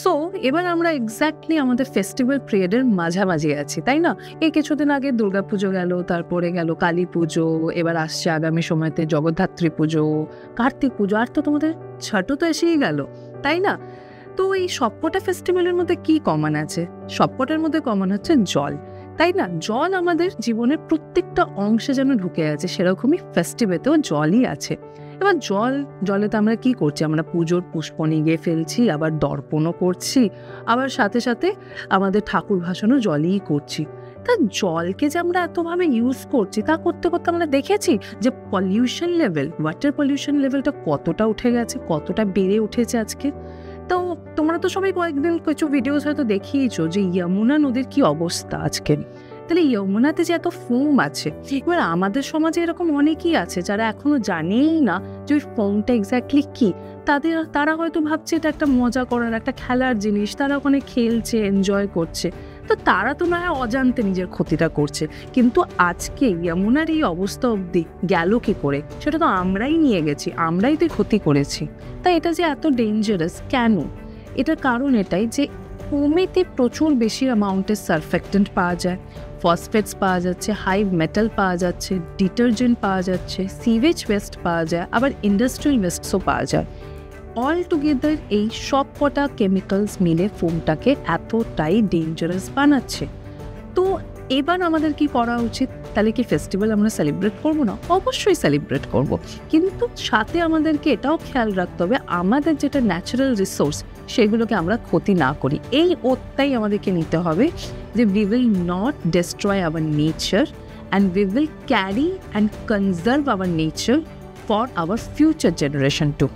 So এবার আমরা exactly আমাদের ফেস্টিভ্যাল পিরিয়ডের মাঝামাঝি আছি, তাই না? এই কিছুদিন আগে দুর্গাপুজো গেল, তারপরে গেল কালী পুজো, এবার আসছে আগামী সময়তে জগদ্ধাত্রী পুজো, কার্তিক পুজো, আর তো তোমাদের ছটও তো এসেই গেল, তাই না? তো এই সবকটা ফেস্টিভ্যালের মধ্যে কি কমন আছে? সবকটার মধ্যে কমন হচ্ছে জল, তাই না? জল আমাদের জীবনের প্রত্যেকটা অংশে যেন ঢুকে আছে, সেরকমই ফেস্টিভ্যালেও জলই আছে। এবার জলে তো আমরা কি করছি? আমরা পুজোর পুষ্প নিয়ে ফেলছি, আবার দর্পণও করছি, আবার সাথে সাথে আমাদের ঠাকুর ভাসানও জলেই করছি। তা জলকে যে আমরা এতভাবে ইউজ করছি, তা করতে করতে আমরা দেখেছি যে পলিউশন লেভেল, ওয়াটার পলিউশন লেভেলটা কতটা উঠে গেছে, কতটা বেড়ে উঠেছে আজকে। তো তোমরা তো সবাই কয়েকদিন কিছু ভিডিওস হয়তো দেখিয়েছো যে যমুনা নদীর কি অবস্থা আজকে। তাহলে যমুনাতে যে এত ফোম আছে, এবার আমাদের সমাজে এরকম অনেকেই আছে যারা এখনো জানেই না যে ওই ফোমটা এক্স্যাক্টলি কি। তারা হয়তো ভাবছে এটা একটা মজা করার, একটা খেলার জিনিস, তারা ওখানে খেলছে, এনজয় করছে। তো তারা তো না হয় অজান্তে নিজের ক্ষতিটা করছে, কিন্তু আজকে যমুনার এই অবস্থা অবধি গেল কি করে, সেটা তো আমরাই নিয়ে গেছি, আমরাই তো ক্ষতি করেছি। তাই এটা যে এত ডেঞ্জারাস কেন? এটার কারণ এটাই যে ফোমেতে প্রচুর বেশি অ্যামাউন্টের সারফেক্টেন্ট পাওয়া যায়, ফসফেটস পাওয়া যাচ্ছে, হাই মেটাল পাওয়া যাচ্ছে, ডিটারজেন্ট পাওয়া যাচ্ছে, সিভেজ ওয়েস্ট পাওয়া যায়, আবার ইন্ডাস্ট্রিয়াল ওয়েস্টসও পাওয়া যায়। অল টুগেদার এই সব কটা কেমিক্যালস মিলে ফোমটাকে এতটাই ডেঞ্জারাস বানাচ্ছে। তো এবার আমাদের কি করা উচিত? তাহলে কি ফেস্টিভ্যাল আমরা সেলিব্রেট করবো না? অবশ্যই সেলিব্রেট করব, কিন্তু সাথে আমাদেরকে এটাও খেয়াল রাখতে হবে আমাদের যেটা ন্যাচারাল রিসোর্স, সেগুলোকে আমরা ক্ষতি না করি। এই ওটাই আমাদেরকে নিতে হবে যে we will not destroy our nature and we will carry and conserve our nature for our future generation two.